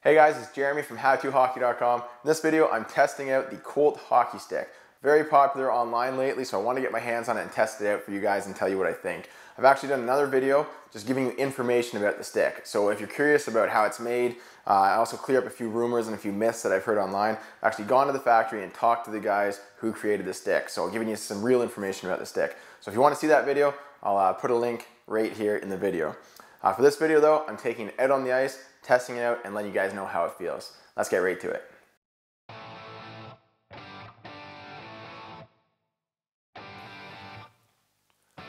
Hey guys, it's Jeremy from HowToHockey.com. In this video, I'm testing out the Colt hockey stick. Very popular online lately, so I want to get my hands on it and test it out for you guys and tell you what I think. I've actually done another video just giving you information about the stick. So if you're curious about how it's made, I also clear up a few rumors and a few myths that I've heard online. I've actually gone to the factory and talked to the guys who created the stick. So I'm giving you some real information about the stick. So if you want to see that video, I'll put a link right here in the video. For this video though, I'm taking it out on the ice, testing it out, and letting you guys know how it feels. Let's get right to it.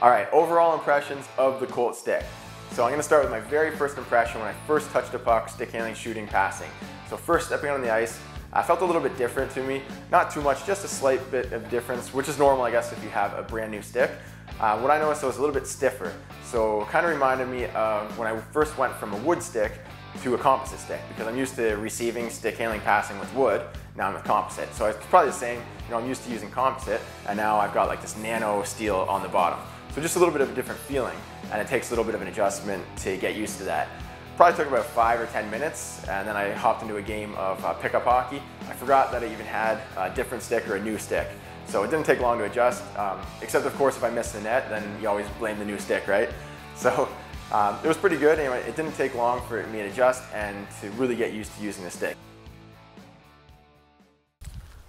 Alright, overall impressions of the Colt stick. So I'm going to start with my very first impression when I first touched a puck, stick handling, shooting, passing. So first stepping on the ice, I felt a little bit different to me. Not too much, just a slight bit of difference, which is normal I guess if you have a brand new stick. What I noticed was a little bit stiffer. So it kind of reminded me of when I first went from a wood stick to a composite stick, because I'm used to receiving, stick handling, passing with wood. Now I'm with composite. So it's probably the same, I'm used to using composite, and now I've got like this nano-steel on the bottom. So just a little bit of a different feeling, and it takes a little bit of an adjustment to get used to that. Probably took about 5 or 10 minutes, and then I hopped into a game of pickup hockey. I forgot that I even had a different stick or a new stick. So it didn't take long to adjust, except of course if I missed the net, then you always blame the new stick, right? So it was pretty good. Anyway, it didn't take long for me to adjust and to really get used to using the stick.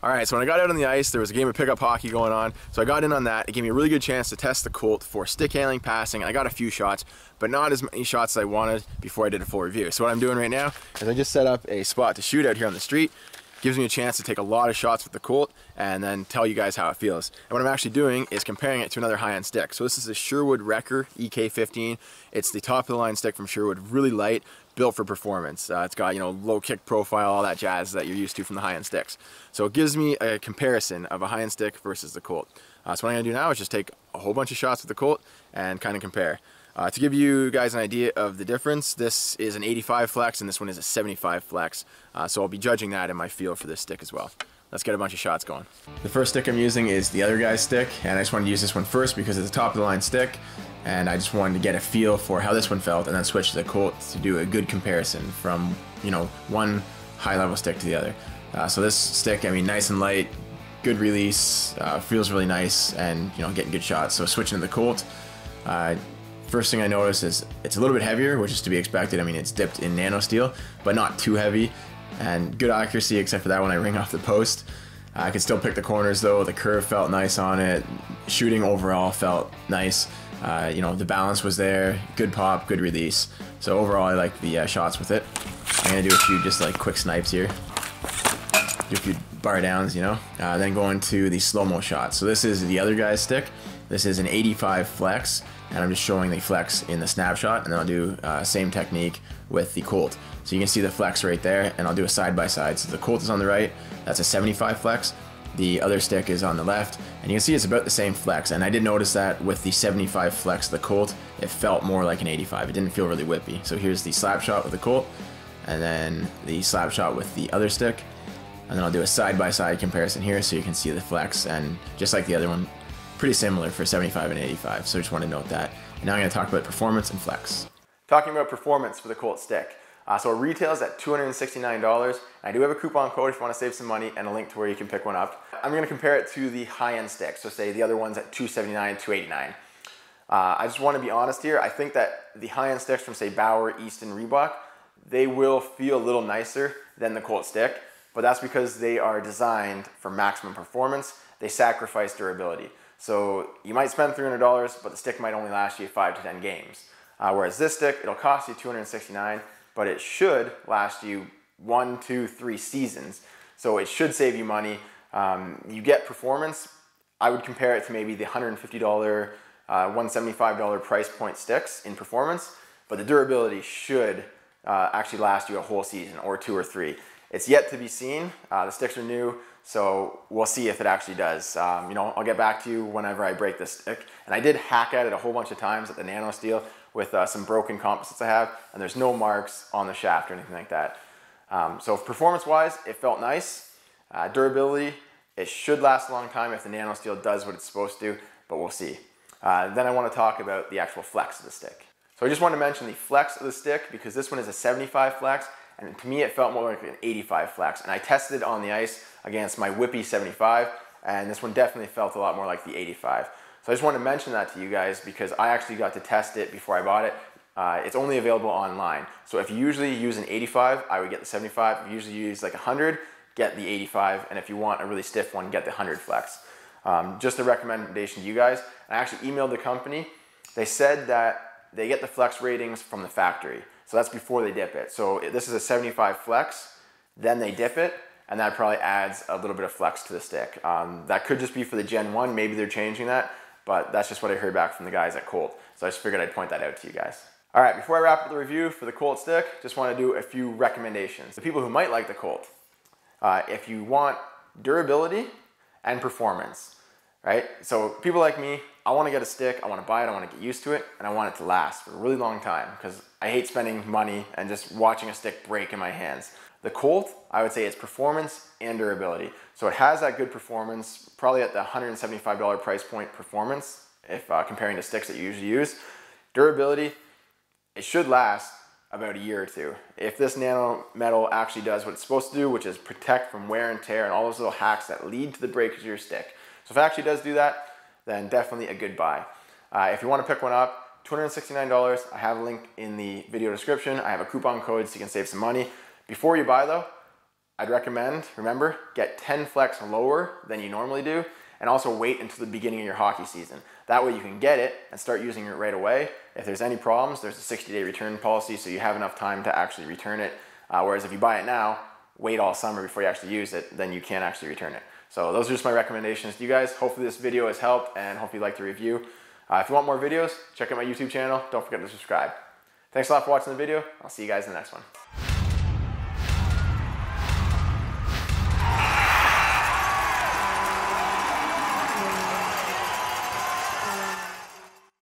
Alright, so when I got out on the ice, there was a game of pickup hockey going on, so I got in on that. It gave me a really good chance to test the Colt for stick handling, passing, and I got a few shots, but not as many shots as I wanted before I did a full review. So what I'm doing right now is I just set up a spot to shoot out here on the street. Gives me a chance to take a lot of shots with the Colt and then tell you guys how it feels. And what I'm actually doing is comparing it to another high-end stick. So this is a Sherwood Wrecker EK15. It's the top of the line stick from Sherwood, really light, built for performance. It's got, low kick profile, all that jazz that you're used to from the high-end sticks. So it gives me a comparison of a high-end stick versus the Colt. So what I'm gonna do now is just take a whole bunch of shots with the Colt and kind of compare. To give you guys an idea of the difference, this is an 85 flex and this one is a 75 flex. So I'll be judging that in my feel for this stick as well. Let's get a bunch of shots going. The first stick I'm using is the other guy's stick, and I just wanted to use this one first because it's a top of the line stick, and I just wanted to get a feel for how this one felt and then switch to the Colt to do a good comparison from, one high level stick to the other. So this stick, nice and light, good release, feels really nice, and getting good shots. So switching to the Colt, first thing I noticed is it's a little bit heavier, which is to be expected. It's dipped in nano-steel, but not too heavy, and good accuracy except for that when I ring off the post. I could still pick the corners though. The curve felt nice on it. Shooting overall felt nice. The balance was there. Good pop, good release. So overall I like the shots with it. I'm gonna do a few just like quick snipes here. Do a few bar downs, then go into the slow-mo shots. So this is the other guy's stick. This is an 85 flex, and I'm just showing the flex in the snapshot, and then I'll do same technique with the Colt. So you can see the flex right there, and I'll do a side-by-side. So the Colt is on the right, that's a 75 flex. The other stick is on the left, and you can see it's about the same flex. And I did notice that with the 75 flex, the Colt, it felt more like an 85. It didn't feel really whippy. So here's the slap shot with the Colt, and then the slap shot with the other stick. And then I'll do a side-by-side comparison here so you can see the flex, and just like the other one, pretty similar for 75 and 85, so just want to note that. And now I'm going to talk about performance and flex. Talking about performance for the Colt stick. So it retails at $269. I do have a coupon code if you want to save some money and a link to where you can pick one up. I'm going to compare it to the high-end stick, so say the other one's at $279, $289. I just want to be honest here. I think that the high-end sticks from say Bauer, Easton, Reebok, they will feel a little nicer than the Colt stick, but that's because they are designed for maximum performance. They sacrifice durability. So you might spend $300, but the stick might only last you 5 to 10 games. Whereas this stick, it'll cost you $269, but it should last you 1, 2, 3 seasons. So it should save you money. You get performance. I would compare it to maybe the $150, $175 price point sticks in performance, but the durability should actually last you a whole season or 2 or 3. It's yet to be seen. The sticks are new, so we'll see if it actually does. I'll get back to you whenever I break this stick. And I did hack at it a whole bunch of times at the nano-steel with some broken composites I have, and there's no marks on the shaft or anything like that. So performance-wise, it felt nice. Durability, it should last a long time if the nano-steel does what it's supposed to, but we'll see. Then I want to talk about the actual flex of the stick. So I just want to mention the flex of the stick because this one is a 75 flex and to me it felt more like an 85 flex. And I tested on the ice against my Whippy 75, and this one definitely felt a lot more like the 85. So I just wanted to mention that to you guys because I actually got to test it before I bought it. It's only available online. So if you usually use an 85, I would get the 75. If you usually use like 100, get the 85. And if you want a really stiff one, get the 100 flex. Just a recommendation to you guys. I actually emailed the company. They said that they get the flex ratings from the factory. So that's before they dip it. So this is a 75 flex, then they dip it, and that probably adds a little bit of flex to the stick. That could just be for the Gen 1, maybe they're changing that, but that's just what I heard back from the guys at Colt. So I just figured I'd point that out to you guys. All right, before I wrap up the review for the Colt stick, just want to do a few recommendations. The people who might like the Colt, if you want durability and performance, right? So people like me, I want to get a stick, I want to buy it, I want to get used to it, and I want it to last for a really long time because I hate spending money and just watching a stick break in my hands. The Colt, I would say it's performance and durability. So it has that good performance, probably at the $175 price point performance, if comparing to sticks that you usually use. Durability, it should last about a year or two. If this nano metal actually does what it's supposed to do, which is protect from wear and tear and all those little hacks that lead to the breakage of your stick. So if it actually does do that, then definitely a good buy. If you want to pick one up, $269. I have a link in the video description. I have a coupon code so you can save some money. Before you buy though, I'd recommend, remember, get 10 flex lower than you normally do, and also wait until the beginning of your hockey season. That way you can get it and start using it right away. If there's any problems, there's a 60-day return policy, so you have enough time to actually return it. Whereas if you buy it now, wait all summer before you actually use it, then you can't actually return it. So those are just my recommendations to you guys. Hopefully this video has helped and hopefully you like the review. If you want more videos, check out my YouTube channel. Don't forget to subscribe. Thanks a lot for watching the video. I'll see you guys in the next one.